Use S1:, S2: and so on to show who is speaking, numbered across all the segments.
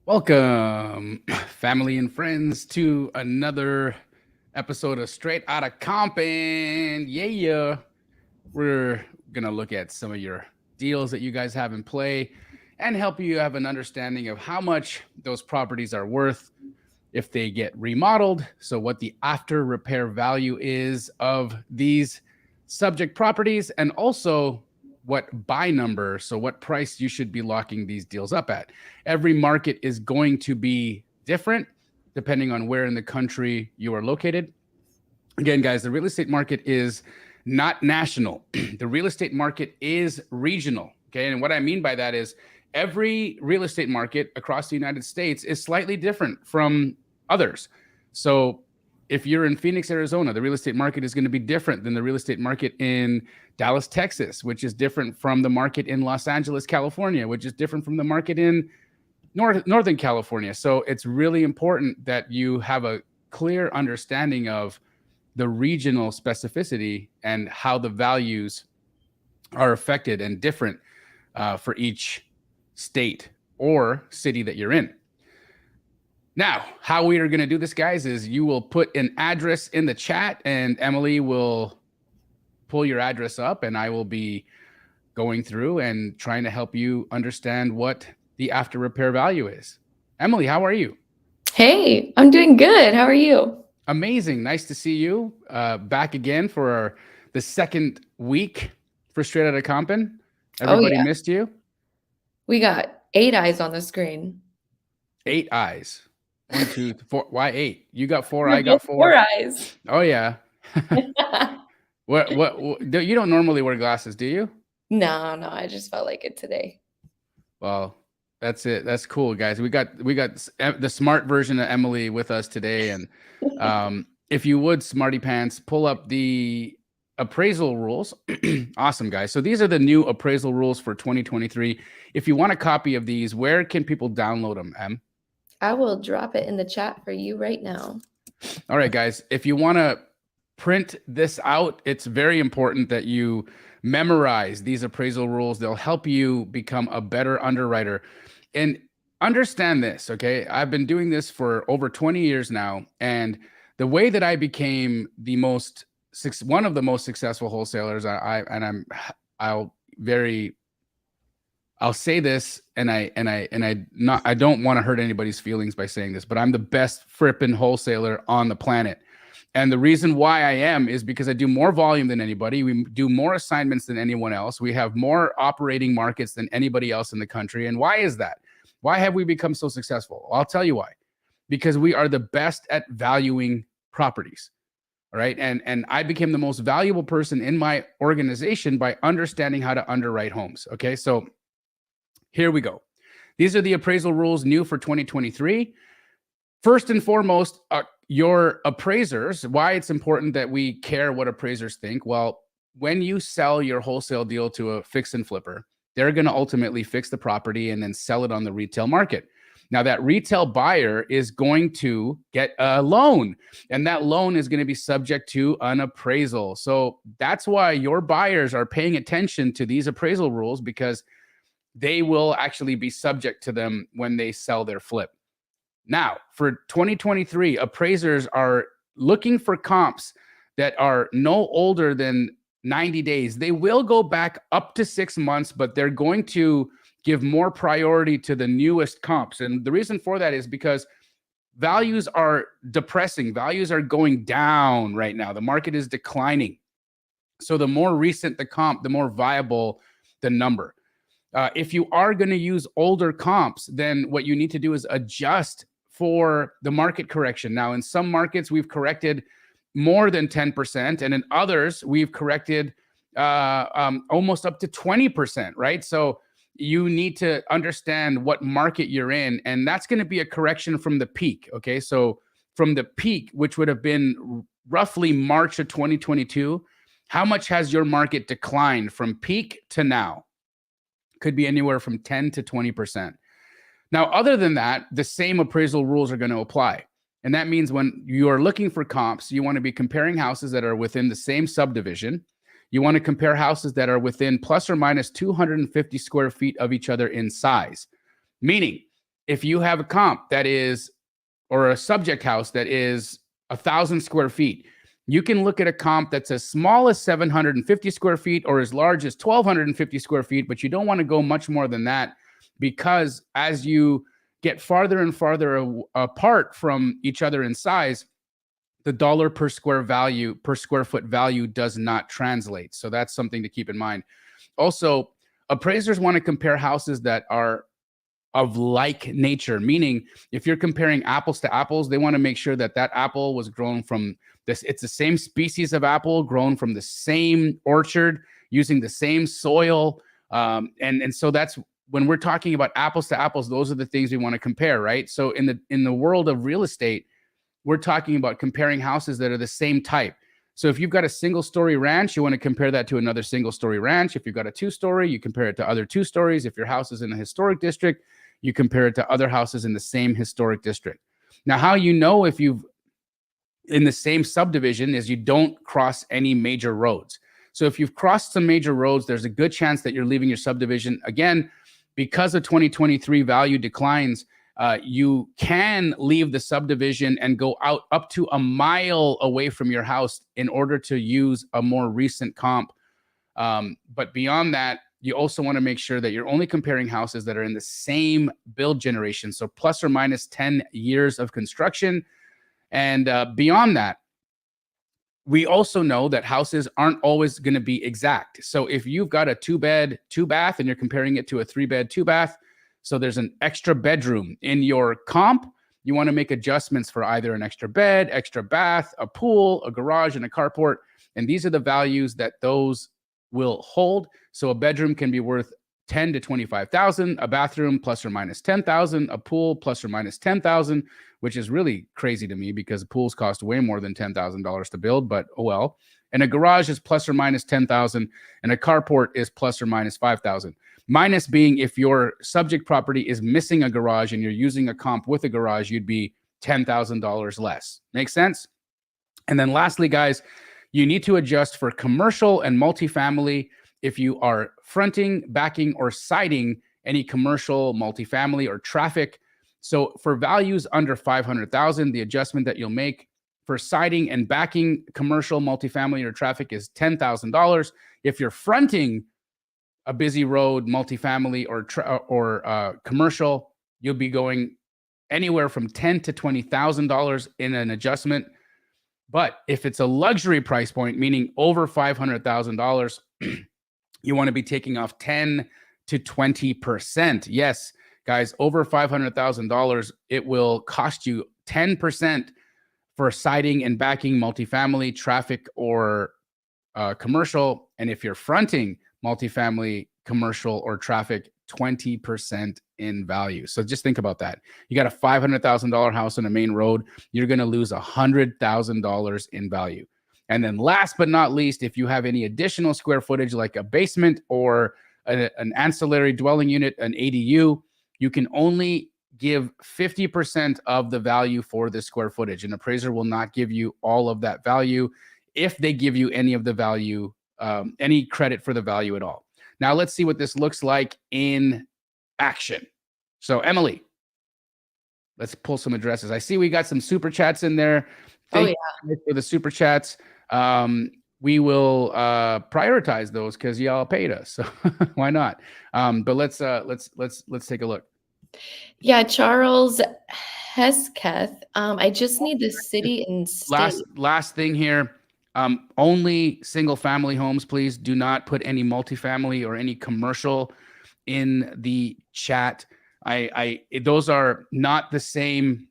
S1: Welcome, family and friends, to another episode of Straight Outta Compin. Yeah, we're gonna look at some of your deals that you guys have in play and help you have an understanding of how much those properties are worth if they get remodeled. So, what the after repair value is of these subject properties, and also what buy number, so what price you should be locking these deals up at. Every market is going to be different depending on where in the country you are located. Again, guys, the real estate market is not national. The real estate market is regional. Okay. And what I mean by that is every real estate market across the United States is slightly different from others. So if you're in Phoenix, Arizona, the real estate market is going to be different than the real estate market in Dallas, Texas, which is different from the market in Los Angeles, California, which is different from the market in Northern California. So it's really important that you have a clear understanding of the regional specificity and how the values are affected and different for each state or city that you're in. Now, how we are going to do this, guys, is you will put an address in the chat and Emily will pull your address up and I will be going through and trying to help you understand what the after repair value is. Emily, how are you?
S2: Hey, I'm doing good. How are you?
S1: Amazing. Nice to see you back again for the second week for Straight Outta Compin. Everybody missed you.
S2: We got 8 eyes on the screen.
S1: 8 eyes. 1, 2, 4. Why 8? You got 4. I got 4.
S2: 4 eyes.
S1: Oh yeah. What? You don't normally wear glasses, do you?
S2: No. I just felt like it today.
S1: Well, that's it. That's cool, guys. We got the smart version of Emily with us today, and if you would, Smarty Pants, pull up the appraisal rules. Awesome, guys. So these are the new appraisal rules for 2023. If you want a copy of these, where can people download them, Em?
S2: I will drop it in the chat for you right now.
S1: All right, guys. If you want to print this out, it's very important that you memorize these appraisal rules. They'll help you become a better underwriter. And understand this, okay? I've been doing this for over 20 years now. And the way that I became one of the most successful wholesalers, I'll say this, and I don't want to hurt anybody's feelings by saying this, but I'm the best frippin' wholesaler on the planet. And the reason why I am is because I do more volume than anybody. We do more assignments than anyone else. We have more operating markets than anybody else in the country. And why is that? Why have we become so successful? Well, I'll tell you why. Because we are the best at valuing properties. All right. And I became the most valuable person in my organization by understanding how to underwrite homes. Okay. So here we go. These are the appraisal rules new for 2023. First and foremost, your appraisers, why it's important that we care what appraisers think. Well, when you sell your wholesale deal to a fix and flipper, they're going to ultimately fix the property and then sell it on the retail market. Now, that retail buyer is going to get a loan, and that loan is going to be subject to an appraisal. So that's why your buyers are paying attention to these appraisal rules, because they will actually be subject to them when they sell their flip. Now, for 2023, appraisers are looking for comps that are no older than 90 days. They will go back up to 6 months, but they're going to give more priority to the newest comps. And the reason for that is because values are depressing. Values are going down right now. The market is declining. So the more recent the comp, the more viable the number. If you are going to use older comps, then what you need to do is adjust for the market correction. Now, in some markets, we've corrected more than 10%, and in others, we've corrected almost up to 20%, right? So you need to understand what market you're in, and that's going to be a correction from the peak, okay? So from the peak, which would have been roughly March of 2022, how much has your market declined from peak to now? Could be anywhere from 10 to 20%. Now, other than that, the same appraisal rules are going to apply. And that means when you are looking for comps, you want to be comparing houses that are within the same subdivision. You want to compare houses that are within plus or minus 250 square feet of each other in size. Meaning, if you have a comp that is, or a subject house that is 1,000 square feet, you can look at a comp that's as small as 750 square feet or as large as 1,250 square feet, but you don't want to go much more than that, because as you get farther and farther apart from each other in size, the dollar per square foot value does not translate. So that's something to keep in mind. Also, appraisers want to compare houses that are of like nature, meaning if you're comparing apples to apples, they want to make sure that that apple was grown from this. It's the same species of apple grown from the same orchard using the same soil. And so that's when we're talking about apples to apples, those are the things we want to compare, right? So in the world of real estate, we're talking about comparing houses that are the same type. So if you've got a single story ranch, you want to compare that to another single story ranch. If you've got a 2-story, you compare it to other 2 stories. If your house is in a historic district, you compare it to other houses in the same historic district. Now, how you know if you've in the same subdivision is you don't cross any major roads. So if you've crossed some major roads, there's a good chance that you're leaving your subdivision. Again, because of 2023 value declines, you can leave the subdivision and go out up to a mile away from your house in order to use a more recent comp. But beyond that, you also want to make sure that you're only comparing houses that are in the same build generation. So plus or minus 10 years of construction. And beyond that, we also know that houses aren't always going to be exact. So if you've got a 2-bed, 2-bath, and you're comparing it to a 3-bed, 2-bath, so there's an extra bedroom in your comp, you want to make adjustments for either an extra bed, extra bath, a pool, a garage, and a carport. And these are the values that those will hold. So a bedroom can be worth 10 to 25,000, a bathroom plus or minus 10,000, a pool plus or minus 10,000, which is really crazy to me because pools cost way more than $10,000 to build, but oh well. And a garage is plus or minus 10,000, and a carport is plus or minus 5,000. Minus being if your subject property is missing a garage and you're using a comp with a garage, you'd be $10,000 less. Make sense? And then lastly, guys, you need to adjust for commercial and multifamily if you are fronting, backing, or siding any commercial, multifamily, or traffic. So for values under 500,000, the adjustment that you'll make for siding and backing commercial, multifamily, or traffic is $10,000. If you're fronting a busy road, multifamily, or commercial, you'll be going anywhere from $10,000 to $20,000 in an adjustment. But if it's a luxury price point, meaning over $500,000, you want to be taking off 10 to 20%. Yes, guys, over $500,000, it will cost you 10% for siding and backing multifamily, traffic, or commercial. And if you're fronting multifamily, commercial, or traffic, 20% in value. So just think about that. You got a $500,000 house on a main road, you're going to lose $100,000 in value. And then last but not least, if you have any additional square footage like a basement or an ancillary dwelling unit, an ADU, you can only give 50% of the value for the square footage. An appraiser will not give you all of that value if they give you any of the value, any credit for the value at all. Now let's see what this looks like in action. So Emily, let's pull some addresses. I see we got some super chats in there. Thank you for the super chats. We will prioritize those because y'all paid us, so why not? But let's take a look.
S2: Yeah, Charles Hesketh. I just need the city and state.
S1: Last thing here. Only single family homes, please. Do not put any multifamily or any commercial in the chat. Those are not the same.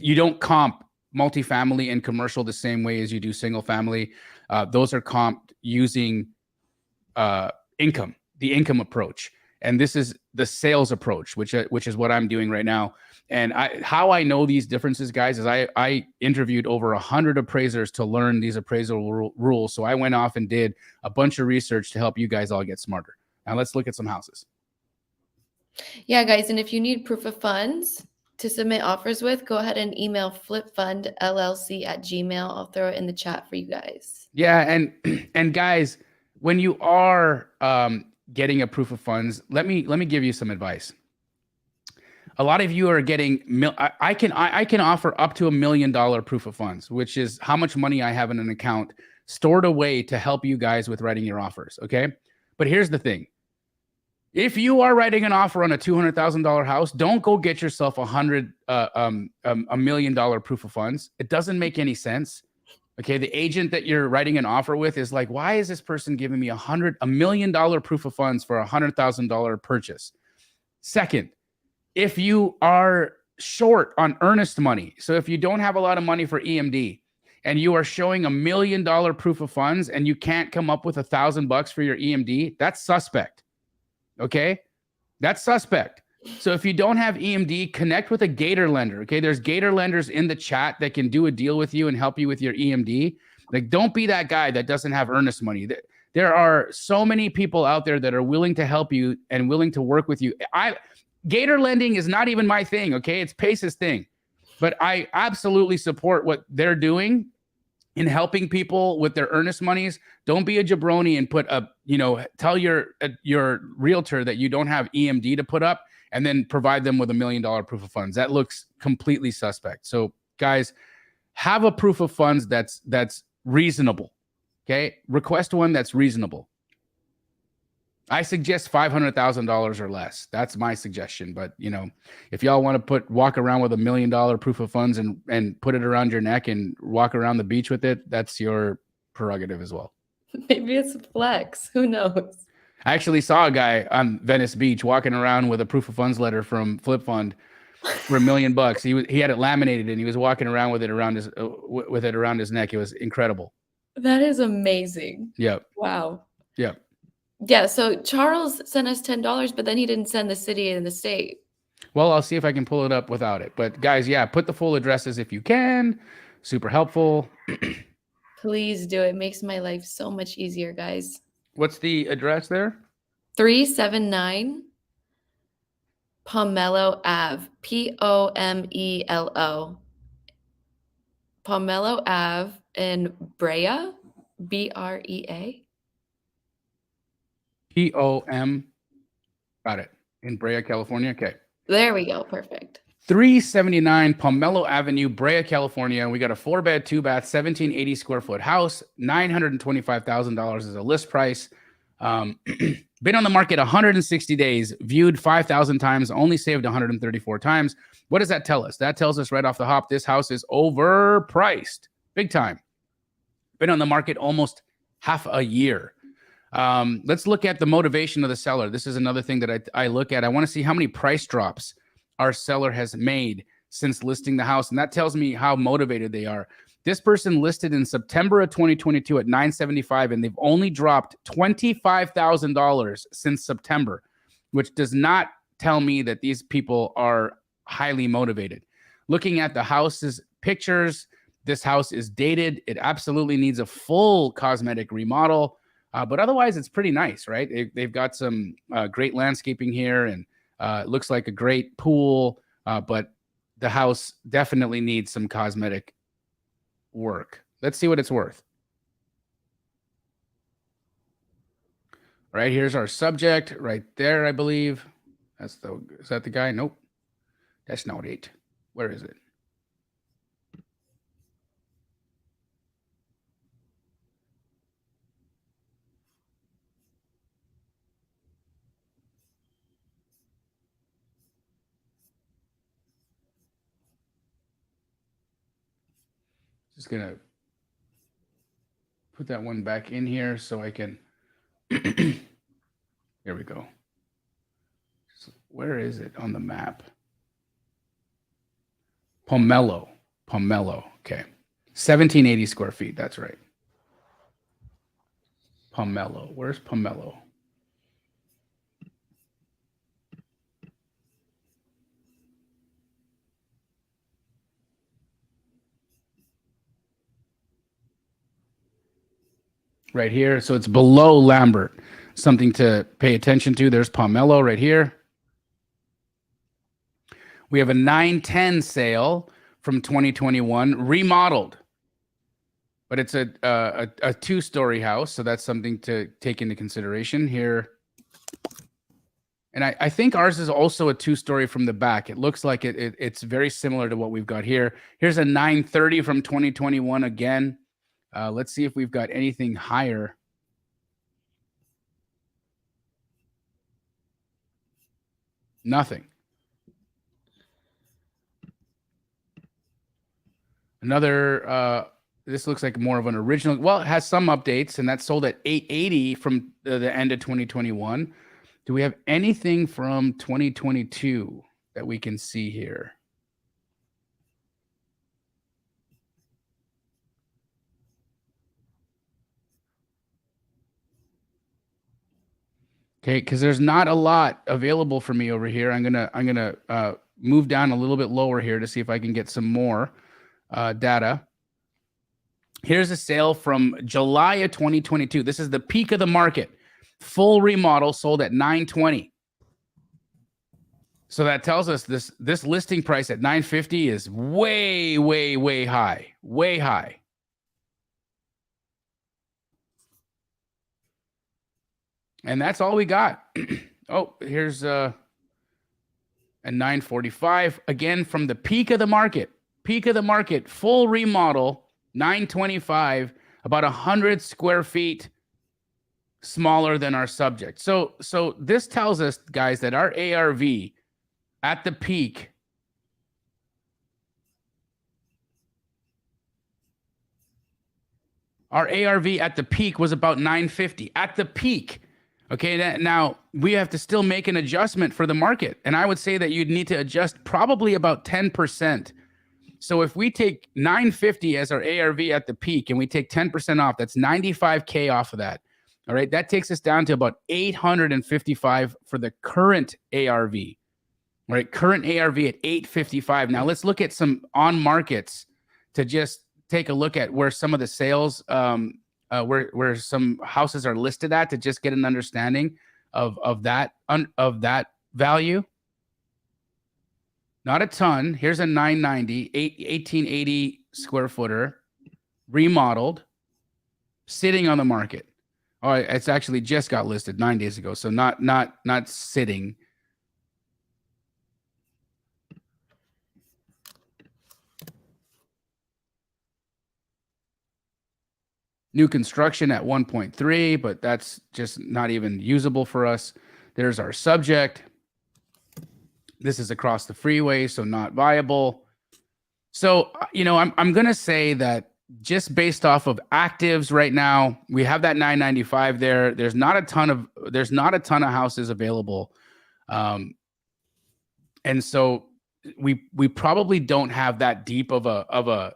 S1: You don't comp multifamily and commercial the same way as you do single family. Those are comped using income, the income approach. And this is the sales approach, which is what I'm doing right now. And how I know these differences, guys, is I interviewed over 100 appraisers to learn these appraisal rules. So I went off and did a bunch of research to help you guys all get smarter. Now let's look at some houses.
S2: Yeah, guys. And if you need proof of funds to submit offers with, go ahead and email flipfundllc@gmail. I'll throw it in the chat for you guys.
S1: Yeah. And guys, when you are getting a proof of funds, let me give you some advice. A lot of you are getting I can offer up to $1 million proof of funds, which is how much money I have in an account stored away to help you guys with writing your offers. Okay. But here's the thing. If you are writing an offer on a $200,000 house, don't go get yourself $1 million proof of funds. It doesn't make any sense. Okay. The agent that you're writing an offer with is like, why is this person giving me $1 million proof of funds for a $100,000 purchase? Second, if you are short on earnest money, so if you don't have a lot of money for EMD and you are showing $1 million proof of funds and you can't come up with $1,000 for your EMD, that's suspect. Okay, that's suspect. So if you don't have EMD, connect with a Gator lender. Okay, there's Gator lenders in the chat that can do a deal with you and help you with your EMD. Like, don't be that guy that doesn't have earnest money. There are so many people out there that are willing to help you and willing to work with you. Gator lending is not even my thing. Okay, it's Pace's thing, but I absolutely support what they're doing in helping people with their earnest monies. Don't be a jabroni and put up, tell your realtor that you don't have EMD to put up and then provide them with $1 million proof of funds. That looks completely suspect. So guys, have a proof of funds that's reasonable. Okay. Request one that's reasonable. I suggest $500,000 or less. That's my suggestion. But if y'all want to walk around with $1 million proof of funds and put it around your neck and walk around the beach with it, that's your prerogative as well.
S2: Maybe it's a flex. Who knows?
S1: I actually saw a guy on Venice Beach walking around with a proof of funds letter from Flip Fund for $1 million. He had it laminated and he was walking around with it around his neck. It was incredible.
S2: That is amazing.
S1: Yep.
S2: Wow.
S1: Yep.
S2: Yeah, so Charles sent us $10, but then he didn't send the city and the state.
S1: Well, I'll see if I can pull it up without it. But guys, yeah, put the full addresses if you can. Super helpful.
S2: Please do. It makes my life so much easier, guys.
S1: What's the address there?
S2: 379 Pomelo Ave. Pomelo. Pomelo Ave in Brea. Brea.
S1: POM. Got it. In Brea, California. Okay.
S2: There we go. Perfect.
S1: 379 Pomelo Avenue, Brea, California. We got a 4-bed, 2-bath, 1780 square foot house. $925,000 is a list price. Been on the market 160 days, viewed 5,000 times, only saved 134 times. What does that tell us? That tells us right off the hop, this house is overpriced. Big time. Been on the market almost half a year. Let's look at the motivation of the seller. This is another thing that I look at. I want to see how many price drops our seller has made since listing the house. And that tells me how motivated they are. This person listed in September of 2022 at $975, and they've only dropped $25,000 since September, which does not tell me that these people are highly motivated. Looking at the house's pictures, this house is dated. It absolutely needs a full cosmetic remodel. But otherwise, it's pretty nice, right? They've got some great landscaping here, and it looks like a great pool. But the house definitely needs some cosmetic work. Let's see what it's worth. All right, here's our subject right there, I believe. Is that the guy? Nope. That's not it. Where is it? Just gonna put that one back in here so I can. Here we go. Where is it on the map? Pomelo. Okay. 1780 square feet. That's right. Pomelo. Where's Pomelo? Right here. So it's below Lambert. Something to pay attention to. There's Pomelo right here. We have a 910 sale from 2021, remodeled. But it's a two-story house, so that's something to take into consideration here. And I think ours is also a 2-story from the back. It looks like it's very similar to what we've got here. Here's a 930 from 2021 again. Let's see if we've got anything higher. Nothing. Another, this looks like more of an original. Well, it has some updates, and that's sold at 880 from the end of 2021. Do we have anything from 2022 that we can see here? Okay, because there's not a lot available for me over here. I'm gonna move down a little bit lower here to see if I can get some more data. Here's a sale from July of 2022. This is the peak of the market. Full remodel sold at 920. So that tells us this listing price at 950 is way, way, way high. Way high. And that's all we got. Oh, here's a 945. Again, from the peak of the market. Peak of the market. Full remodel, 925. About 100 square feet smaller than our subject. So this tells us, guys, that our ARV at the peak was about 950 at the peak. Okay, now we have to still make an adjustment for the market. And I would say that you'd need to adjust probably about 10%. So if we take 950 as our ARV at the peak and we take 10% off, that's 95K off of that. All right, that takes us down to about 855 for the current ARV. All right, current ARV at 855. Now let's look at some on markets to just take a look at where some of the sales, where some houses are listed at, to just get an understanding of that value. Not a ton. Here's a 990, 1880 square footer, remodeled, sitting on the market. Oh, it's actually just got listed 9 days ago, so not sitting. New construction at 1.3, but that's just not even usable for us. There's our subject. This is across the freeway, so not viable. So, I'm going to say that just based off of actives right now, we have that 995 there. There's not a ton of houses available. And so we probably don't have that deep of a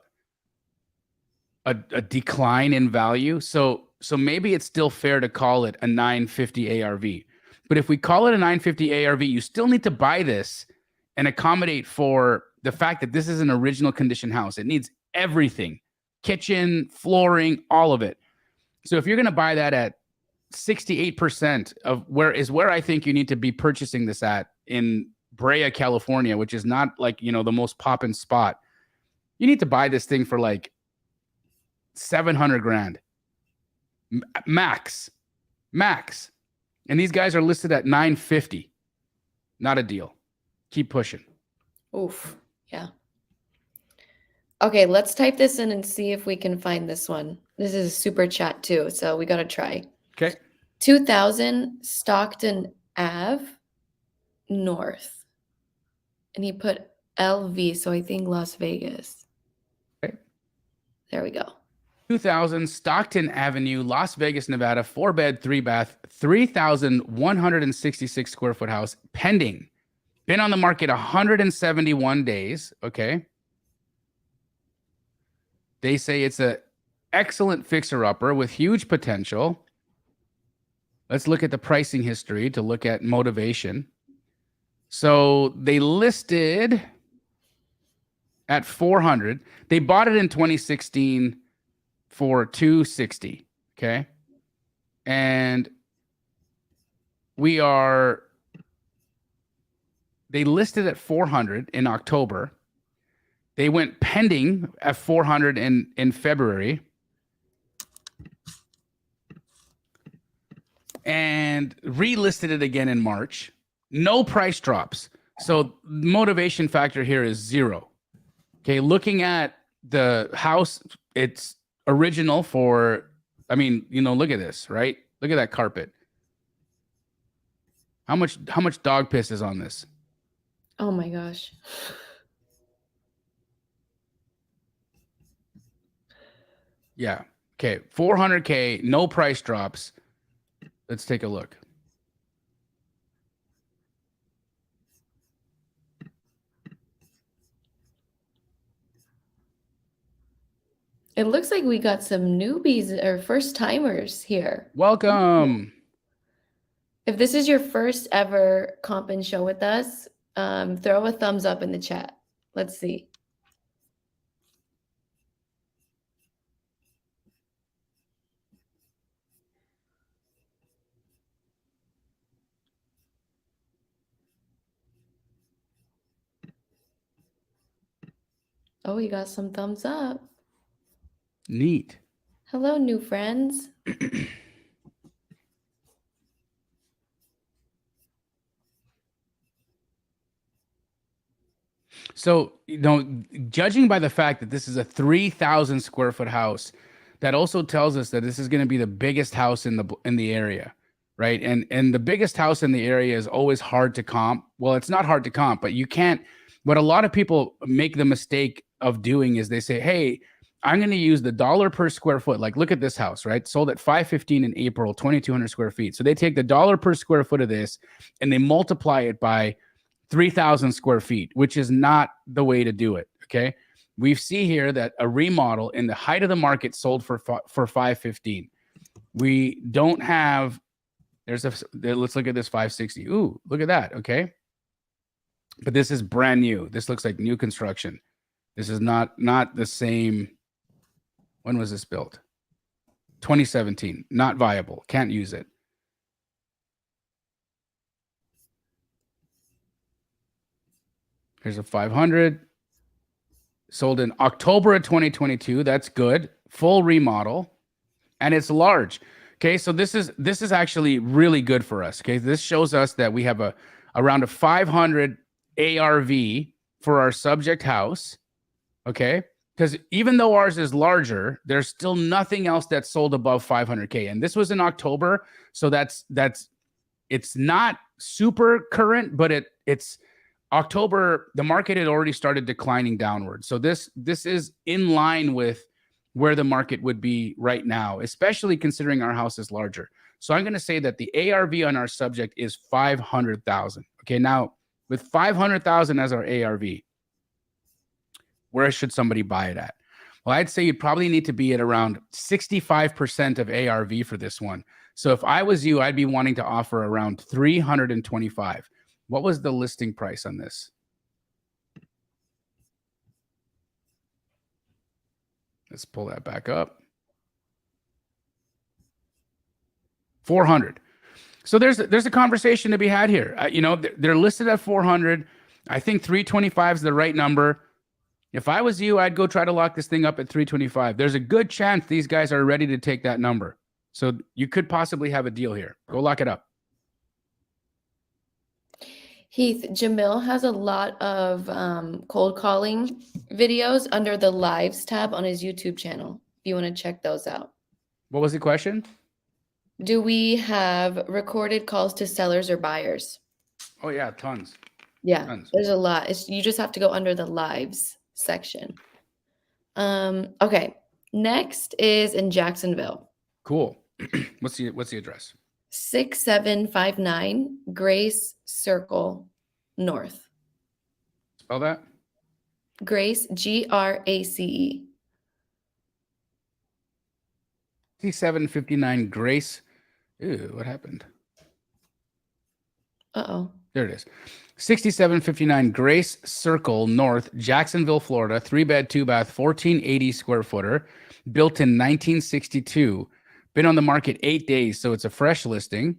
S1: decline in value. So maybe it's still fair to call it a 950 ARV. But if we call it a 950 ARV, you still need to buy this and accommodate for the fact that this is an original condition house. It needs everything. Kitchen, flooring, all of it. So if you're going to buy that at 68% of where I think you need to be purchasing this at in Brea, California, which is not like, the most poppin' spot. You need to buy this thing for like 700 grand max. And these guys are listed at 950. Not a deal. Keep pushing.
S2: Oof. Yeah. Okay, let's type this in and see if we can find this one. This is a super chat too, so we got to try.
S1: Okay.
S2: 2000 Stockton Ave North. And he put LV, so I think Las Vegas.
S1: Okay.
S2: There we go.
S1: 2000 Stockton Avenue, Las Vegas, Nevada, 4-bed, 3-bath, 3,166 square foot house, pending. Been on the market 171 days. Okay. They say it's an excellent fixer-upper with huge potential. Let's look at the pricing history to look at motivation. So they listed at 400. They bought it in 2016 for 260. Okay. And they listed at 400 in October. They went pending at 400 in February. And relisted it again in March. No price drops. So motivation factor here is 0. Okay, looking at the house, it's original for, I mean, look at this, right? Look at that carpet. How much dog piss is on this?
S2: Oh my gosh.
S1: Yeah. Okay, 400K, no price drops. Let's take a look.
S2: It looks like we got some newbies or first timers here.
S1: Welcome.
S2: If this is your first ever Compin show with us, throw a thumbs up in the chat. Let's see. Oh, you got some thumbs up.
S1: Neat.
S2: Hello, new friends.
S1: So, judging by the fact that this is a 3,000 square foot house, that also tells us that this is going to be the biggest house in the area, right? And the biggest house in the area is always hard to comp. Well, it's not hard to comp, but you can't. What a lot of people make the mistake of doing is they say, "Hey, I'm going to use the dollar per square foot." Like, look at this house, right? Sold at 515 in April, 2,200 square feet. So they take the dollar per square foot of this and they multiply it by 3,000 square feet, which is not the way to do it. Okay. We see here that a remodel in the height of the market sold for 515. We don't have, let's look at this 560. Ooh, look at that. Okay. But this is brand new. This looks like new construction. This is not the same. When was this built? 2017. Not viable. Can't use it. Here's a 500. Sold in October of 2022. That's good. Full remodel. And it's large. Okay. So this is actually really good for us. Okay. This shows us that we have around a 500 ARV for our subject house. Okay. Because even though ours is larger, there's still nothing else that's sold above 500K. And this was in October. So it's not super current, but it's October, the market had already started declining downward. So this is in line with where the market would be right now, especially considering our house is larger. So I'm going to say that the ARV on our subject is 500,000. Okay, now with 500,000 as our ARV, where should somebody buy it at? Well, I'd say you'd probably need to be at around 65% of ARV for this one. So if I was you, I'd be wanting to offer around 325. What was the listing price on this? Let's pull that back up. 400. So there's a conversation to be had here. They're listed at 400. I think 325 is the right number. If I was you, I'd go try to lock this thing up at 325. There's a good chance these guys are ready to take that number. So you could possibly have a deal here. Go lock it up.
S2: Heath, Jamil has a lot of cold calling videos under the lives tab on his YouTube channel. If you want to check those out.
S1: What was the question?
S2: Do we have recorded calls to sellers or buyers?
S1: Oh yeah, tons.
S2: Yeah,
S1: Tons.
S2: there's a lot. You just have to go under the lives section. Okay. Next is in Jacksonville.
S1: Cool. What's the address?
S2: 6759 Grace Circle North.
S1: Spell that.
S2: Grace, Grace.
S1: 6759 Grace. Ew, what happened?
S2: Uh-oh.
S1: There it is. 6759 Grace Circle North, Jacksonville, Florida. 3-bed, 2-bath, 1480 square footer. Built in 1962. Been on the market 8 days, so it's a fresh listing.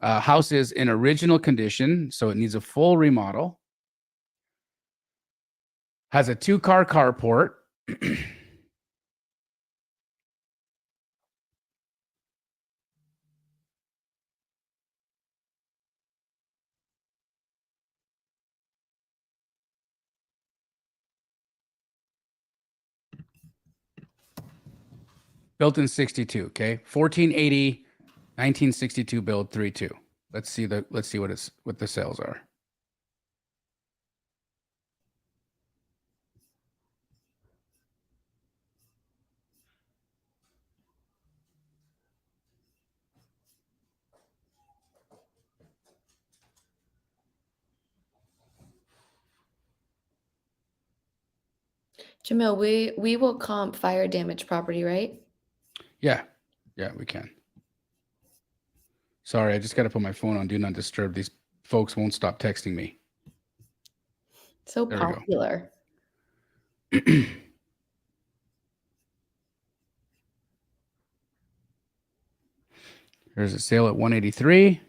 S1: House is in original condition, so it needs a full remodel. Has a 2-car carport. Built in 62. Okay. 1480, 1962 build 3.2. Let's see what the sales are.
S2: Jamil, we will comp fire damage property, right?
S1: Yeah. Yeah, we can. Sorry, I just got to put my phone on do not disturb. These folks won't stop texting me.
S2: So
S1: There we go.
S2: popular.
S1: There's a sale at 183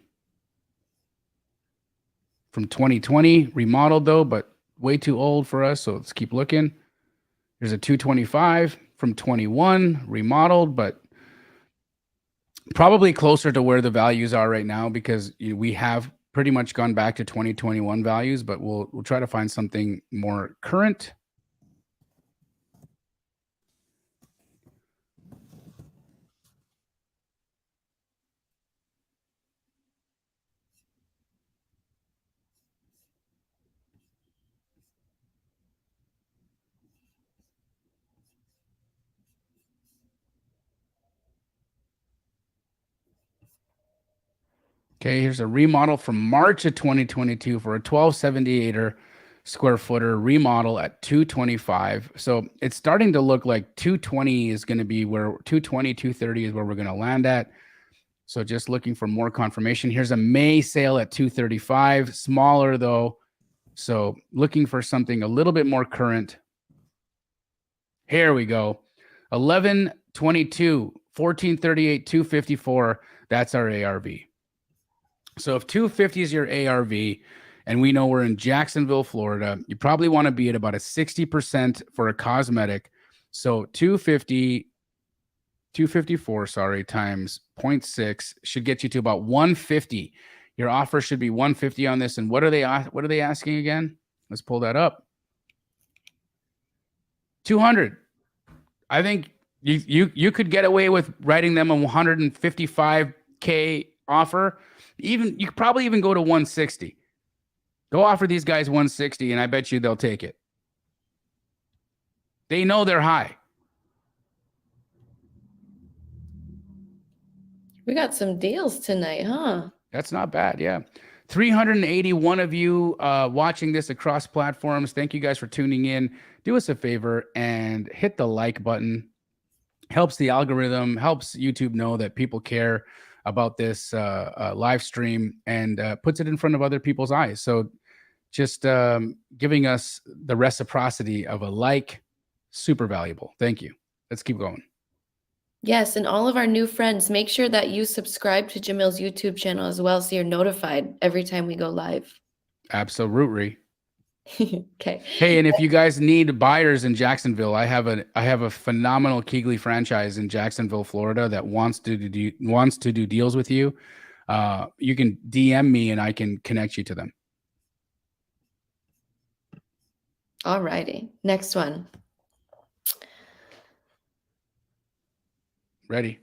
S1: from 2020, remodeled though, but way too old for us. So let's keep looking. There's a 225 from 21, remodeled, but probably closer to where the values are right now because we have pretty much gone back to 2021 values, but we'll try to find something more current. Okay, here's a remodel from March of 2022 for a 1278er square footer remodel at 225. So it's starting to look like 220 is going to be where 220, 230 is where we're going to land at. So just looking for more confirmation. Here's a May sale at 235, smaller though. So looking for something a little bit more current. Here we go. 1122, 1438, 254. That's our ARV. So if 250 is your ARV, and we know we're in Jacksonville, Florida, you probably want to be at about a 60% for a cosmetic. So 254, times 0.6 should get you to about 150. Your offer should be 150 on this. And what are they asking again? Let's pull that up. 200. I think you could get away with writing them a 155K offer. You could probably even go to 160. Go offer these guys 160, and I bet you they'll take it. They know they're high.
S2: We got some deals tonight, huh?
S1: That's not bad. Yeah. 381 of you watching this across platforms. Thank you guys for tuning in. Do us a favor and hit the like button. Helps the algorithm, helps YouTube know that people care about this live stream and puts it in front of other people's eyes. So just giving us the reciprocity of a like, super valuable. Thank you. Let's keep going.
S2: Yes, and all of our new friends, make sure that you subscribe to Jamil's YouTube channel as well so you're notified every time we go live.
S1: Absolutely.
S2: Okay.
S1: Hey, and if you guys need buyers in Jacksonville, I have a phenomenal Keegley franchise in Jacksonville, Florida that wants to do deals with you. You can DM me and I can connect you to them.
S2: All righty. Next one.
S1: Ready?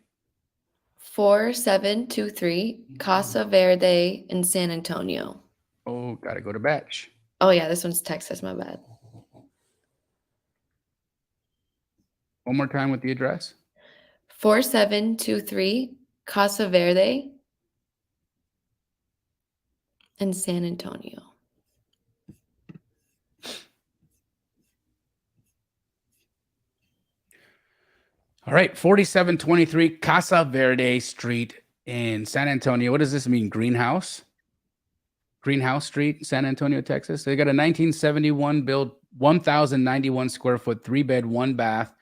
S2: 4723 Casa Verde in San Antonio.
S1: Oh, gotta go to batch.
S2: Oh yeah, this one's Texas, my bad.
S1: One more time with the address.
S2: 4723 Casa Verde in San Antonio.
S1: All right, 4723 Casa Verde Street in San Antonio. What does this mean? Greenhouse? Greenhouse Street, San Antonio, Texas. They got a 1971 build, 1,091 square foot, 3-bed, 1-bath.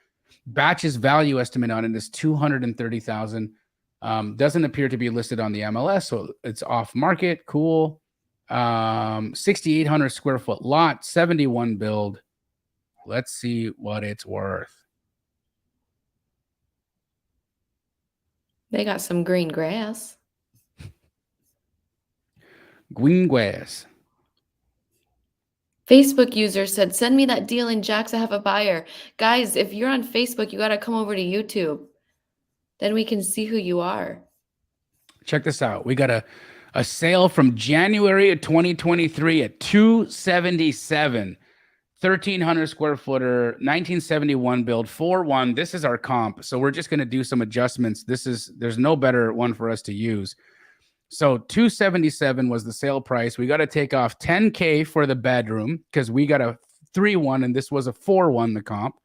S1: Batch's value estimate on it is $230,000. Doesn't appear to be listed on the MLS, so it's off market. Cool. 6,800 square foot lot, 71 build. Let's see what it's worth.
S2: They got some green grass.
S1: Green grass.
S2: Facebook user said, send me that deal in Jax. I have a buyer. Guys, if you're on Facebook, you got to come over to YouTube. Then we can see who you are.
S1: Check this out. We got a sale from January of 2023 at 277, 1,300 square footer, 1971 build, 4-1. This is our comp. So we're just going to do some adjustments. There's no better one for us to use. So 277 was the sale price. We got to take off $10K for the bedroom because we got a 3-1 and this was a 4-1, the comp.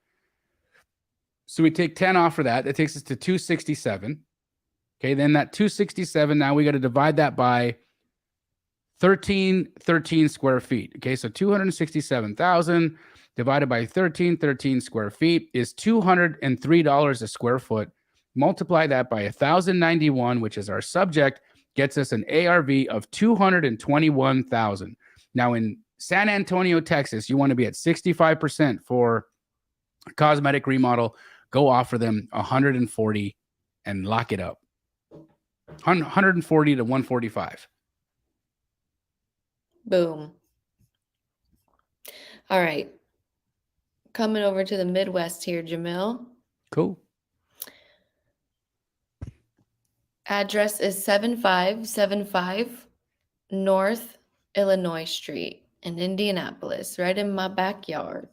S1: So we take 10 off for that. That takes us to 267. Okay, then that 267, now we got to divide that by 13 square feet. Okay, so 267,000 divided by 13 square feet is $203 a square foot. Multiply that by 1,091, which is our subject, gets us an ARV of 221,000. Now in San Antonio, Texas, you want to be at 65% for a cosmetic remodel. Go offer them 140 and lock it up. 140 to 145.
S2: Boom. All right. Coming over to the Midwest here, Jamil.
S1: Cool.
S2: Address is 7575 North Illinois Street in Indianapolis, right in my backyard.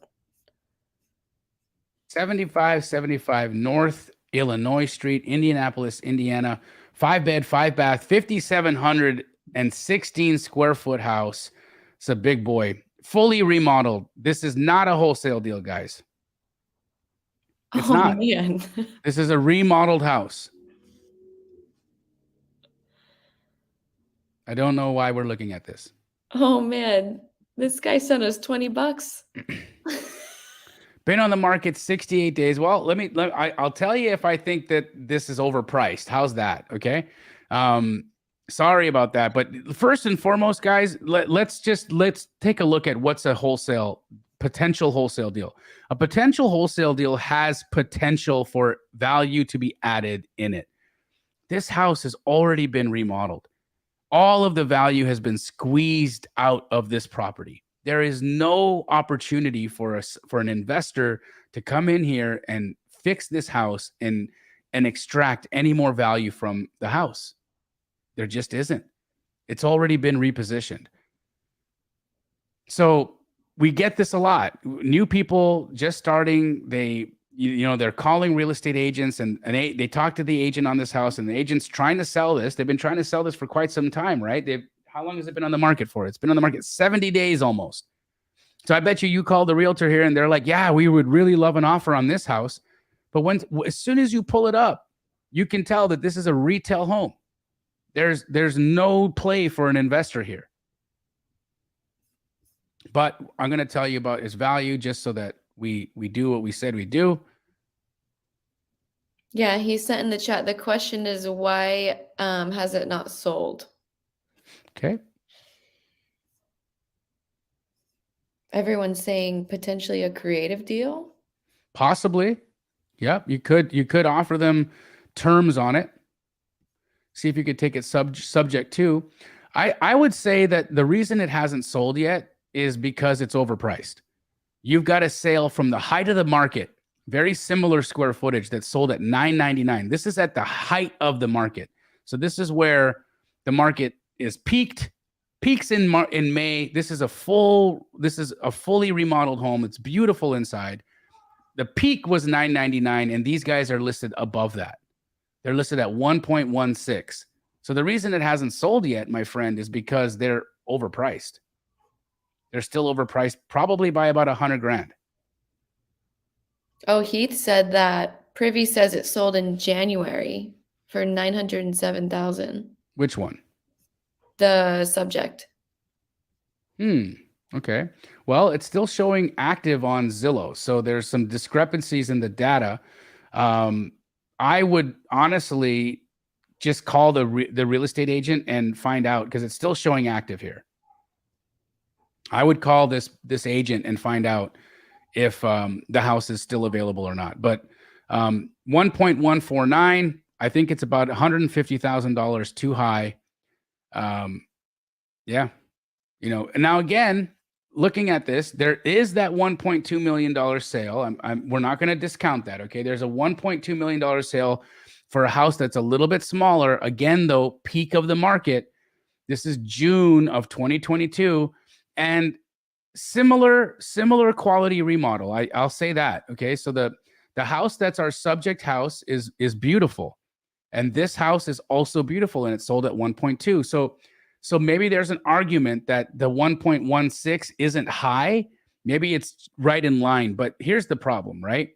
S1: 7575 North Illinois Street, Indianapolis, Indiana. 5-bed, 5-bath, 5,716 square foot house. It's a big boy. Fully remodeled. This is not a wholesale deal, guys. It's not.
S2: Man.
S1: This is a remodeled house. I don't know why we're looking at this.
S2: Oh man, this guy sent us $20.
S1: Been on the market 68 days. Well, I'll tell you if I think that this is overpriced. How's that? Okay. Sorry about that. But first and foremost, guys, let's take a look at what's a potential wholesale deal. A potential wholesale deal has potential for value to be added in it. This house has already been remodeled. All of the value has been squeezed out of this property. There is no opportunity for an investor to come in here and fix this house and extract any more value from the house. There just isn't. It's already been repositioned. So we get this a lot. New people just starting, they're calling real estate agents and they talk to the agent on this house, and the agent's trying to sell this. They've been trying to sell this for quite some time, right? How long has it been on the market for? It's been on the market 70 days almost. So I bet you call the realtor here and they're like, yeah, we would really love an offer on this house. But as soon as you pull it up, you can tell that this is a retail home. There's no play for an investor here. But I'm going to tell you about its value just so that we do what we said we do.
S2: Yeah, he sent in the chat. The question is, why has it not sold?
S1: Okay.
S2: Everyone's saying potentially a creative deal.
S1: Possibly. Yep. You could offer them terms on it. See if you could take it subject to. I would say that the reason it hasn't sold yet is because it's overpriced. You've got a sale from the height of the market, very similar square footage, that sold at $999. This is at the height of the market. So this is where the market is peaks in May. This is a fully remodeled home. It's beautiful inside. The peak was $999, and these guys are listed above that. They're listed at 1.16. So the reason it hasn't sold yet, my friend, is because they're overpriced. They're still overpriced, probably by about $100,000.
S2: Oh, Heath said that Privy says it sold in January for $907,000.
S1: Which one?
S2: The subject.
S1: Okay. Well, it's still showing active on Zillow, so there's some discrepancies in the data. I would honestly just call the real estate agent and find out, because it's still showing active here. I would call this agent and find out if the house is still available or not. But 1.149, I think it's about $150,000 too high. Yeah. And now again, looking at this, there is that $1.2 million sale. We're not going to discount that. Okay. There's a $1.2 million sale for a house that's a little bit smaller. Again, though, peak of the market. This is June of 2022, and similar quality remodel. I'll say that. Okay, so the house that's our subject house is beautiful, and this house is also beautiful, and it's sold at 1.2. So maybe there's an argument that the 1.16 isn't high. Maybe it's right in line, but here's the problem, right?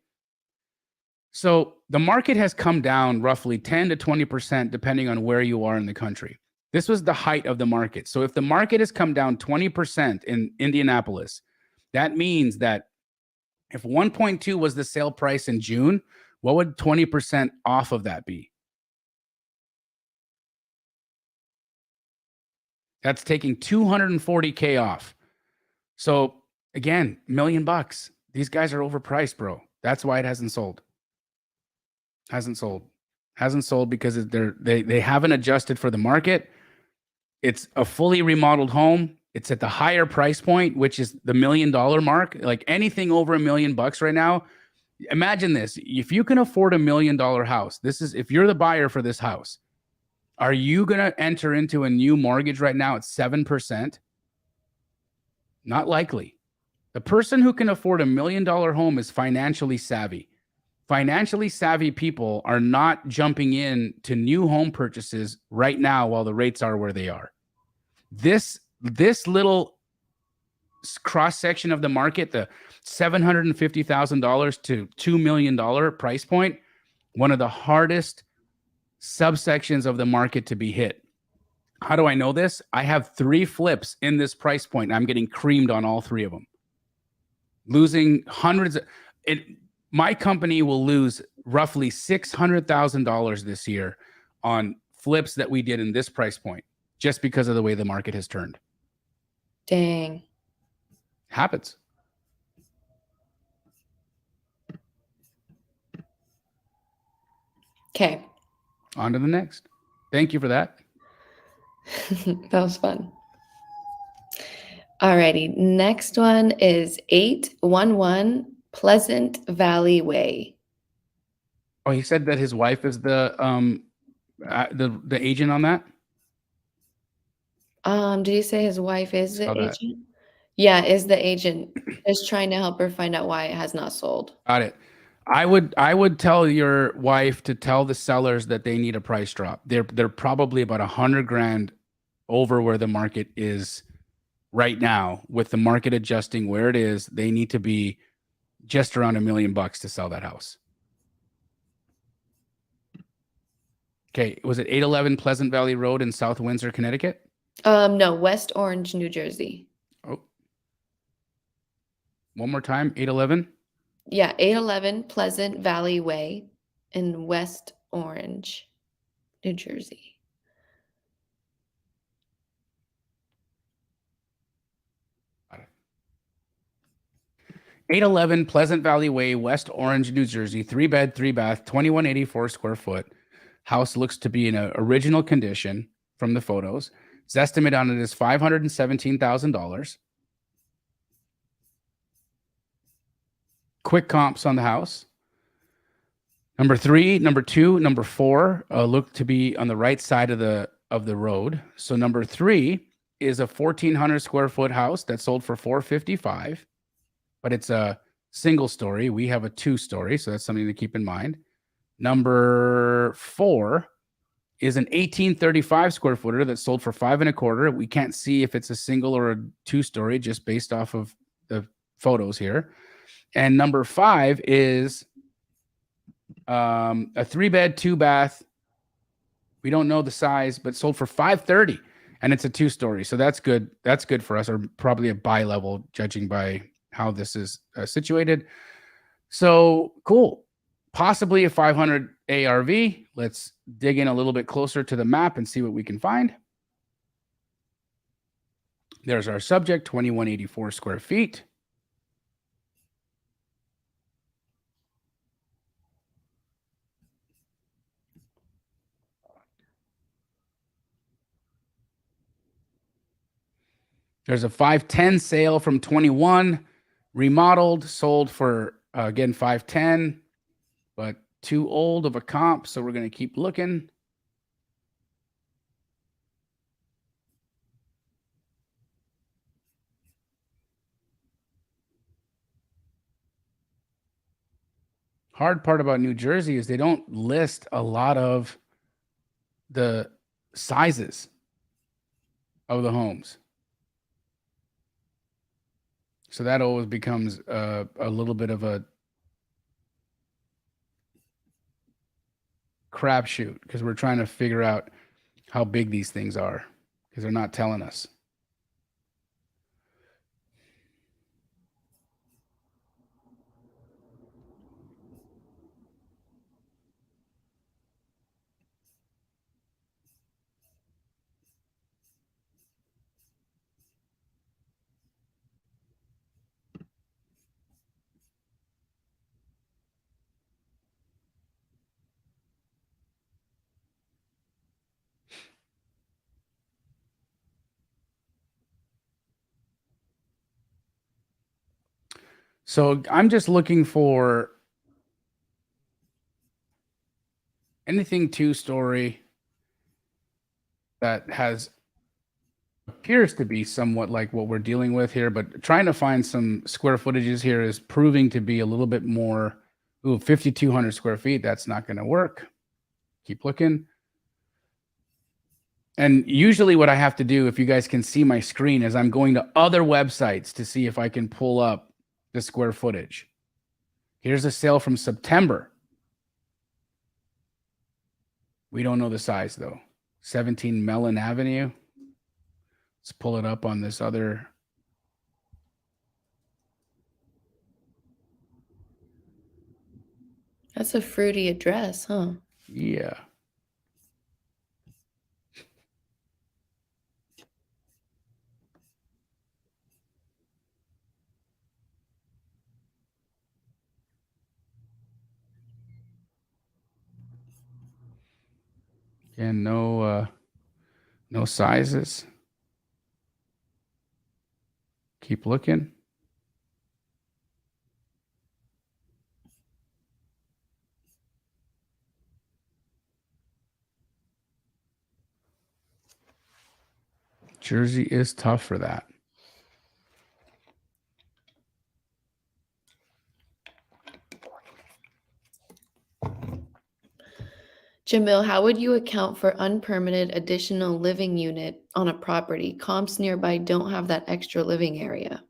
S1: So the market has come down roughly 10 to 20% depending on where you are in the country. This was the height of the market. So if the market has come down 20% in Indianapolis, that means that if 1.2 was the sale price in June, what would 20% off of that be? That's taking $240K off. So again, $1 million. These guys are overpriced, bro. That's why it hasn't sold. Hasn't sold because they haven't adjusted for the market. It's a fully remodeled home. It's at the higher price point, which is the $1 million mark. Like anything over $1 million right now. Imagine this. If you can afford $1 million house, if you're the buyer for this house, are you going to enter into a new mortgage right now at 7%? Not likely. The person who can afford $1 million home is financially savvy. Financially savvy people are not jumping in to new home purchases right now while the rates are where they are. This little cross section of the market, the $750,000 to $2 million price point, one of the hardest subsections of the market to be hit. How do I know this? I have 3 flips in this price point, and I'm getting creamed on all 3 of them. Losing hundreds. My company will lose roughly $600,000 this year on flips that we did in this price point, just because of the way the market has turned.
S2: Dang.
S1: Happens.
S2: Okay.
S1: On to the next. Thank you for that.
S2: That was fun. Alrighty. Next one is 811 Pleasant Valley Way.
S1: Oh, he said that his wife is the agent on that.
S2: Did he say his wife is the
S1: Saw that.
S2: agent? Yeah, is the agent. Is trying to help her find out why it has not sold.
S1: Got it. I would tell your wife to tell the sellers that they need a price drop. They're probably about $100,000 over where the market is right now. With the market adjusting where it is, they need to be just around $1 million to sell that house. Okay, was it 811 Pleasant Valley Road in South Windsor, Connecticut?
S2: No, West Orange, New Jersey.
S1: Oh, one more time, 811.
S2: Yeah, 811 Pleasant Valley Way in West Orange, New Jersey.
S1: Got it. 811 Pleasant Valley Way, West Orange, New Jersey, 3-bed, 3-bath, 2184 square foot. House looks to be in an original condition from the photos. Its estimate on it is $517,000. Quick comps on the house. Number 3, number 2, number 4 look to be on the right side of the road. So number 3 is a 1,400 square foot house that sold for $455,000, but it's a single story. We have a 2-story, so that's something to keep in mind. Number 4 is an 1,835 square footer that sold for $525,000. We can't see if it's a single or a 2-story just based off of the photos here. And number 5 is a 3-bed, 2-bath. We don't know the size, but sold for $530,000, and it's a 2-story. So that's good. That's good for us, or probably a buy level, judging by how this is situated. So cool. Possibly a 500 ARV. Let's dig in a little bit closer to the map and see what we can find. There's our subject, 2184 square feet. There's a 510 sale from 21, remodeled, sold for again $510,000, but too old of a comp, so we're going to keep looking. Hard part about New Jersey is they don't list a lot of the sizes of the homes. So that always becomes a little bit of a crapshoot because we're trying to figure out how big these things are because they're not telling us. So I'm just looking for anything two-story that appears to be somewhat like what we're dealing with here, but trying to find some square footages here is proving to be a little bit more. Ooh, 5,200 square feet. That's not going to work. Keep looking. And usually what I have to do, if you guys can see my screen, is I'm going to other websites to see if I can pull up the square footage. Here's a sale from September. We don't know the size though. 17 Mellon Avenue. Let's pull it up on this other.
S2: That's a fruity address, huh?
S1: Yeah. And no sizes. Keep looking. Jersey is tough for that.
S2: Jamil, how would you account for unpermitted additional living unit on a property? Comps nearby don't have that extra living area.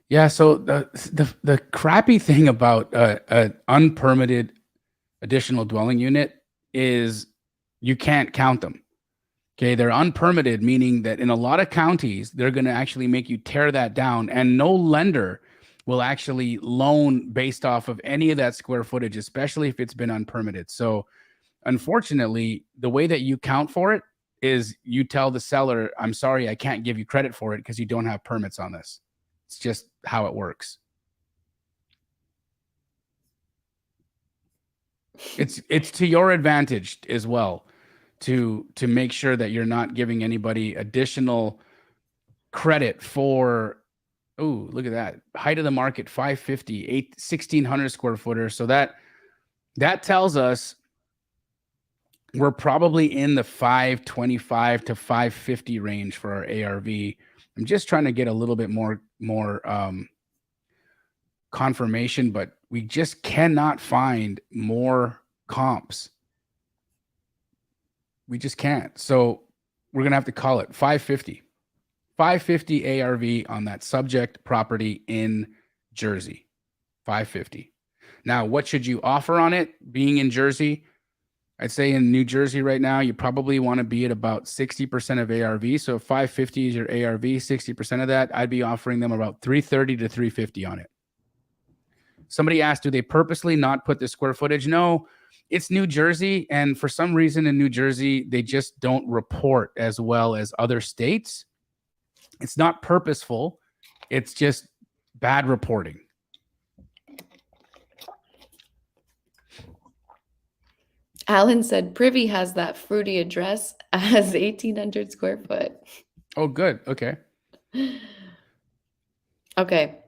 S1: Yeah, so the crappy thing about an unpermitted additional dwelling unit is you can't count them. Okay, they're unpermitted, meaning that in a lot of counties, they're going to actually make you tear that down, and no lender will actually loan based off of any of that square footage, especially if it's been unpermitted. So unfortunately, the way that you count for it is you tell the seller, I'm sorry, I can't give you credit for it because you don't have permits on this. It's just how it works. It's to your advantage as well to make sure that you're not giving anybody additional credit for, oh, look at that. Height of the market, 550, 1,600 square footer. So that tells us we're probably in the 525 to 550 range for our ARV. I'm just trying to get a little bit more confirmation, but we just cannot find more comps. We just can't. So we're going to have to call it 550. 550 ARV on that subject property in Jersey. 550. Now, what should you offer on it being in Jersey? I'd say in New Jersey right now, you probably want to be at about 60% of ARV. So if 550 is your ARV, 60% of that, I'd be offering them about 330 to 350 on it. Somebody asked, do they purposely not put the square footage? No, it's New Jersey. And for some reason in New Jersey, they just don't report as well as other states. It's not purposeful. It's just bad reporting.
S2: Alan said Privy has that fruity address as 1,800 square foot.
S1: Oh, good. Okay.
S2: Okay.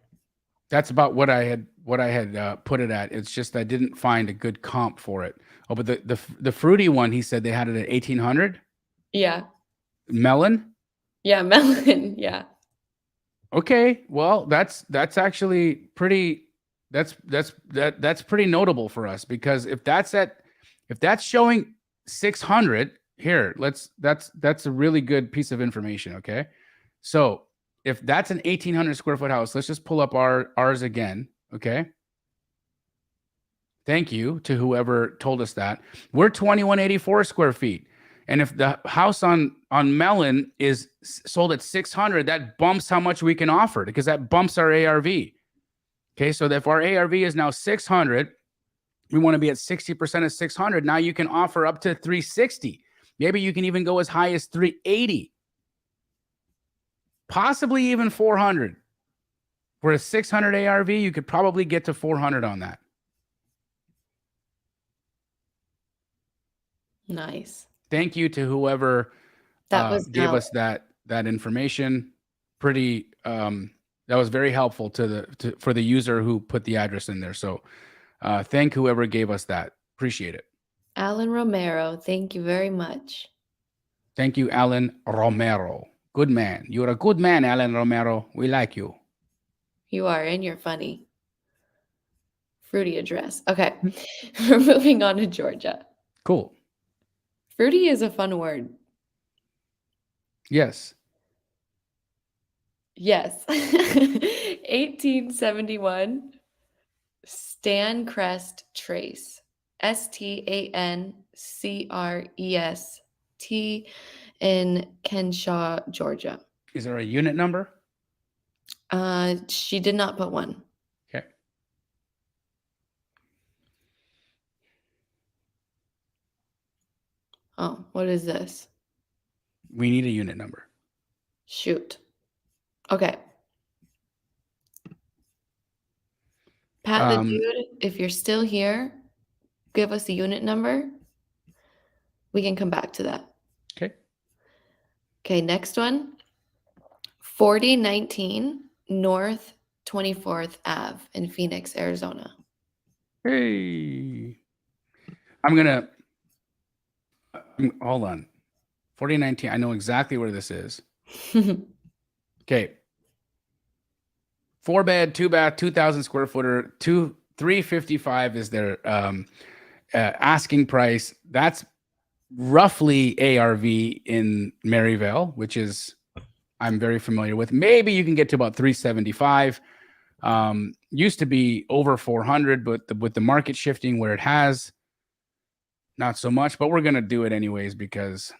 S1: That's about what I what I had put it at. It's just I didn't find a good comp for it. Oh, but the fruity one, he said they had it at 1,800.
S2: Yeah.
S1: Melon.
S2: Yeah, melon. Yeah.
S1: Okay, well, that's actually pretty. That's pretty notable for us, because if that's showing 600 here, that's a really good piece of information. Okay, so if that's an 1,800 square foot house, let's just pull up ours again. Okay. Thank you to whoever told us that. We're 2,184 square feet. And if the house on Melon is sold at 600, that bumps how much we can offer, because that bumps our ARV. Okay, so if our ARV is now 600, we want to be at 60% of 600. Now you can offer up to 360. Maybe you can even go as high as 380, possibly even 400. For a 600 ARV, you could probably get to 400 on that.
S2: Nice.
S1: Thank you to whoever gave us that information. Pretty that was very helpful for the user who put the address in there. So thank whoever gave us that. Appreciate it.
S2: Alan Romero, thank you very much.
S1: Thank you, Alan Romero. Good man. You're a good man, Alan Romero. We like you.
S2: You are, and you're funny. Fruity address. Okay. We're moving on to Georgia.
S1: Cool.
S2: Fruity is a fun word.
S1: Yes.
S2: Yes. 1871, Stancrest Trace. Stancrest in Kennesaw, Georgia.
S1: Is there a unit number?
S2: She did not put one.
S1: Okay.
S2: Oh, what is this?
S1: We need a unit number.
S2: Shoot. Okay. Pat the dude, if you're still here, give us a unit number. We can come back to that.
S1: Okay.
S2: Okay, next one. 4019 North 24th Ave in Phoenix, Arizona.
S1: Hey. I'm going to hold on. 4019. I know exactly where this is. Okay. 4-bed, 2-bath, 2,000 square footer, 355 is their asking price. That's roughly ARV in Maryvale, which is I'm very familiar with. Maybe you can get to about 375. Used to be over 400, but with the market shifting where it has, not so much. But we're gonna do it anyways because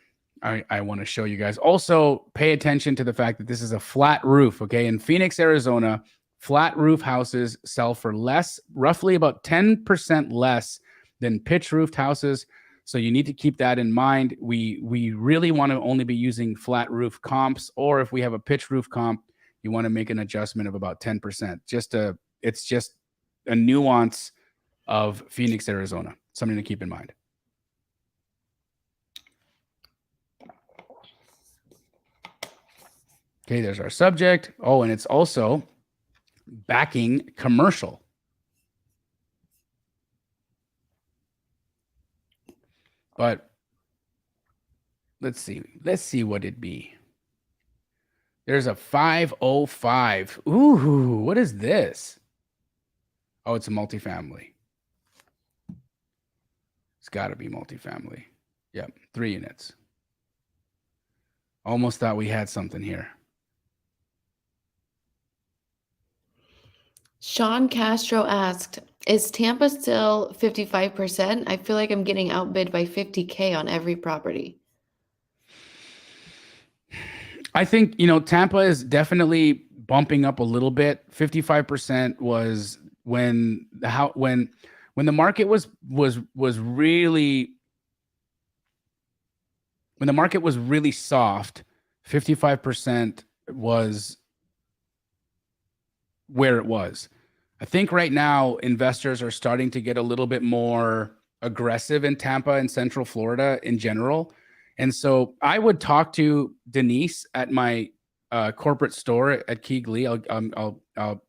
S1: I want to show you guys. Also, pay attention to the fact that this is a flat roof. Okay, in Phoenix, Arizona, flat roof houses sell for less, roughly about 10% less than pitch roofed houses. So you need to keep that in mind. We really want to only be using flat roof comps, or if we have a pitch roof comp, you want to make an adjustment of about 10%. It's just a nuance of Phoenix, Arizona. Something to keep in mind. Okay, there's our subject. Oh, and it's also backing commercial. But let's see what it'd be. There's a 505. Ooh, what is this? Oh, it's a multifamily. It's got to be multifamily. Yep, 3 units. Almost thought we had something here.
S2: Sean Castro asked, is Tampa still 55%? I feel like I'm getting outbid by 50K on every property.
S1: I think, Tampa is definitely bumping up a little bit. 55% was when the market was really soft. 55% was where it was. I think right now investors are starting to get a little bit more aggressive in Tampa and Central Florida in general. And so I would talk to Denise at my corporate store at Keegley. I'll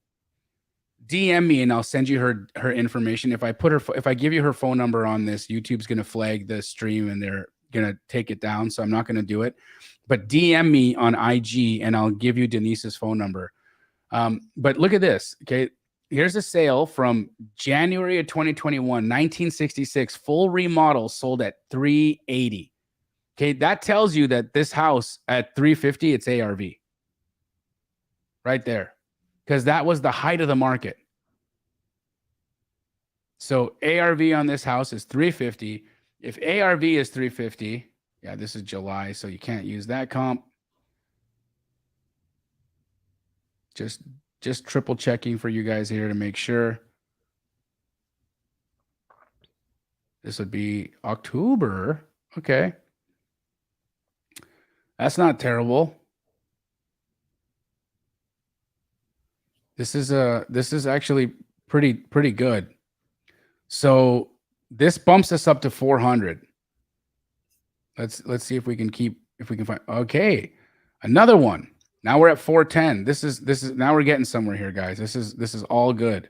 S1: DM me and I'll send you her information. If I give you her phone number on this, YouTube's going to flag the stream and they're going to take it down. So I'm not going to do it, but DM me on IG and I'll give you Denise's phone number. But look at this. Okay. Here's a sale from January of 2021, 1966, full remodel, sold at $380,000. Okay. That tells you that this house at $350,000, it's ARV right there, because that was the height of the market. So ARV on this house is $350,000. If ARV is $350,000, yeah, this is July, so you can't use that comp. Just triple checking for you guys here to make sure. This would be October. Okay. That's not terrible. This is actually pretty good. So this bumps us up to 400. Let's see if we can find. Okay. Another one. Now we're at 410. This is now we're getting somewhere here, guys. This is all good.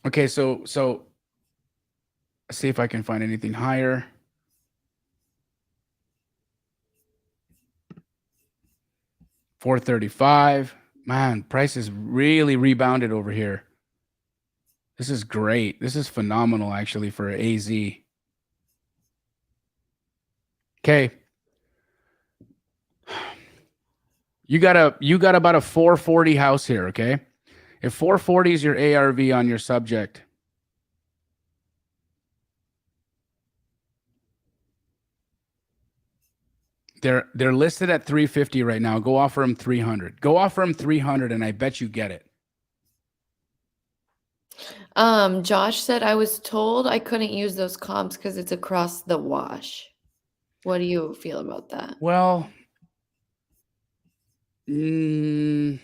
S1: Okay, so let's see if I can find anything higher. $435. Man, price is really rebounded over here. This is great. This is phenomenal actually for AZ. Okay. You got about a 440 house here, okay? If 440 is your ARV on your subject, they're listed at 350 right now. Go offer them 300. Go offer them 300 and I bet you get it.
S2: Josh said, I was told I couldn't use those comps because it's across the wash. What do you feel about that?
S1: Well, I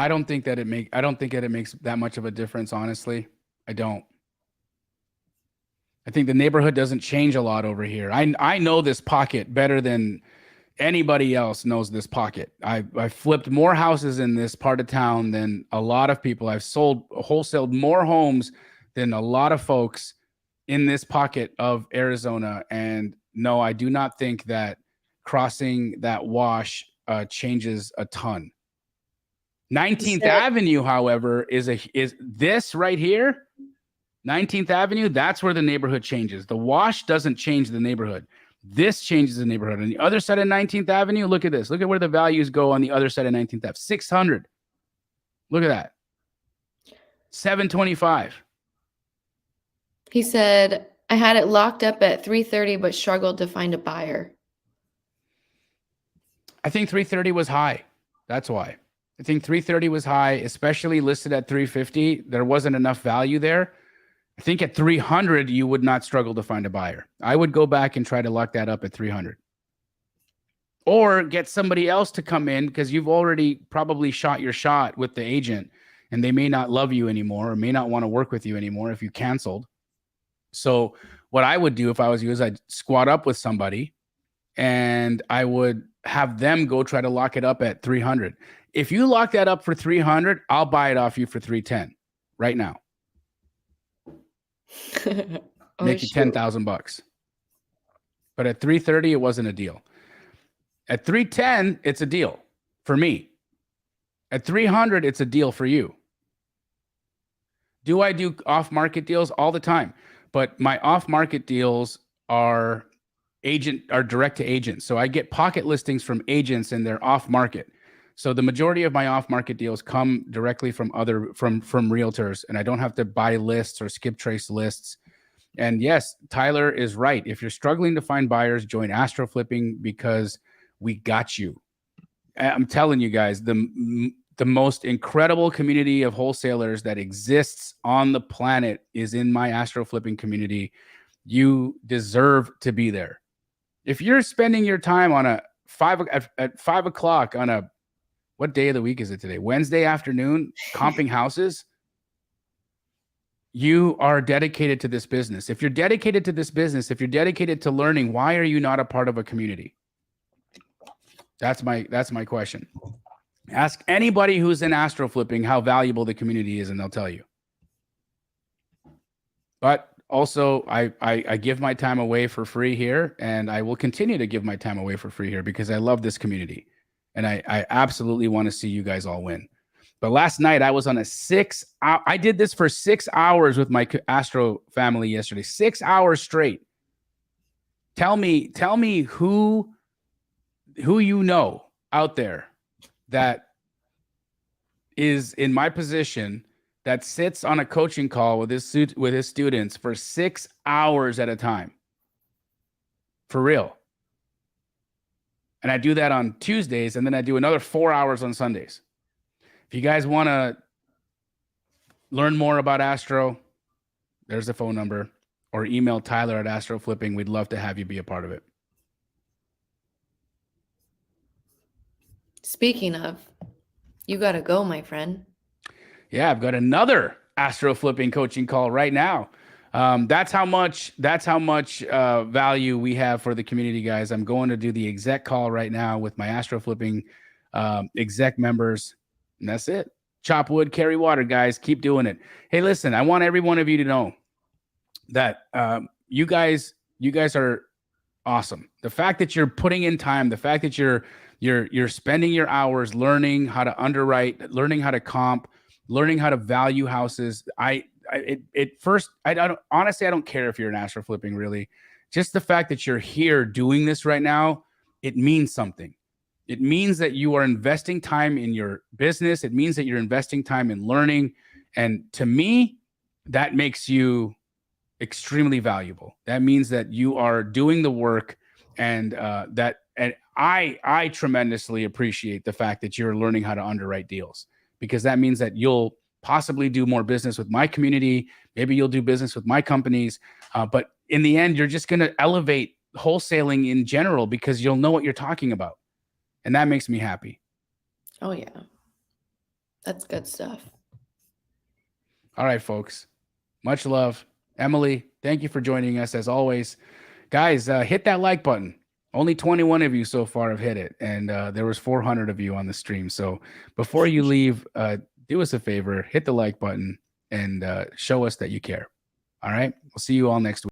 S1: don't think that it makes that much of a difference, honestly. I don't. I think the neighborhood doesn't change a lot over here. I know this pocket better than anybody else knows this pocket. I flipped more houses in this part of town than a lot of people. I've wholesaled more homes than a lot of folks in this pocket of Arizona. And no, I do not think that crossing that wash changes a ton. 19th Avenue, however, is this right here. 19th Avenue, that's where the neighborhood changes. The wash doesn't change the neighborhood. This changes the neighborhood. On the other side of 19th Avenue, look at this. Look at where the values go on the other side of 19th Ave. 600. Look at that. 725.
S2: He said, I had it locked up at 330, but struggled to find a buyer.
S1: I think 330 was high. That's why. I think 330 was high, especially listed at 350. There wasn't enough value there. I think at 300, you would not struggle to find a buyer. I would go back and try to lock that up at 300. Or get somebody else to come in because you've already probably shot your shot with the agent and they may not love you anymore or may not want to work with you anymore if you canceled. So what I would do if I was you is I'd squat up with somebody and I would have them go try to lock it up at 300. If you lock that up for 300, I'll buy it off you for 310 right now. Make you $10,000. But at 330, it wasn't a deal. At 310, it's a deal for me. At 300, it's a deal for you. Do I do off-market deals all the time? But my off-market deals are direct to agents. So I get pocket listings from agents and they're off-market. So the majority of my off-market deals come directly from realtors, and I don't have to buy lists or skip trace lists. And yes, Tyler is right. If you're struggling to find buyers, join Astro Flipping because we got you. I'm telling you guys, the most incredible community of wholesalers that exists on the planet is in my Astro Flipping community. You deserve to be there. If you're spending your time on at 5 o'clock on what day of the week is it today? Wednesday afternoon, comping houses. You are dedicated to this business. If you're dedicated to this business, if you're dedicated to learning, why are you not a part of a community? That's my question. Ask anybody who's in astro flipping how valuable the community is, and they'll tell you. But also, I give my time away for free here, and I will continue to give my time away for free here because I love this community, and I absolutely want to see you guys all win. But last night I was on a 6 hour. I did this for 6 hours with my astro family yesterday. 6 hours straight. Tell me who you know out there that is in my position that sits on a coaching call with his students for 6 hours at a time. For real. And I do that on Tuesdays, and then I do another 4 hours on Sundays. If you guys want to learn more about astro, there's the phone number, or email Tyler at Astro Flipping. We'd love to have you be a part of it.
S2: Speaking of, you got to go, my friend.
S1: Yeah, I've got another astro flipping coaching call right now. That's how much value we have for the community, guys. I'm going to do the exec call right now with my astro flipping exec members, and that's it. Chop wood, carry water, guys. Keep doing it. Hey, listen, I want every one of you to know that you guys are awesome. The fact that you're putting in time, the fact that you're spending your hours learning how to underwrite, learning how to comp, learning how to value houses. I don't care if you're an astro flipping, really. Just the fact that you're here doing this right now, it means something. It means that you are investing time in your business. It means that you're investing time in learning. And to me, that makes you extremely valuable. That means that you are doing the work, and I tremendously appreciate the fact that you're learning how to underwrite deals, because that means that you'll possibly do more business with my community. Maybe you'll do business with my companies. But in the end, you're just going to elevate wholesaling in general because you'll know what you're talking about. And that makes me happy.
S2: Oh, yeah. That's good stuff.
S1: All right, folks. Much love. Emily, thank you for joining us as always. Guys, hit that like button. Only 21 of you so far have hit it, and there was 400 of you on the stream. So before you leave, do us a favor, hit the like button, and show us that you care. All right? We'll see you all next week.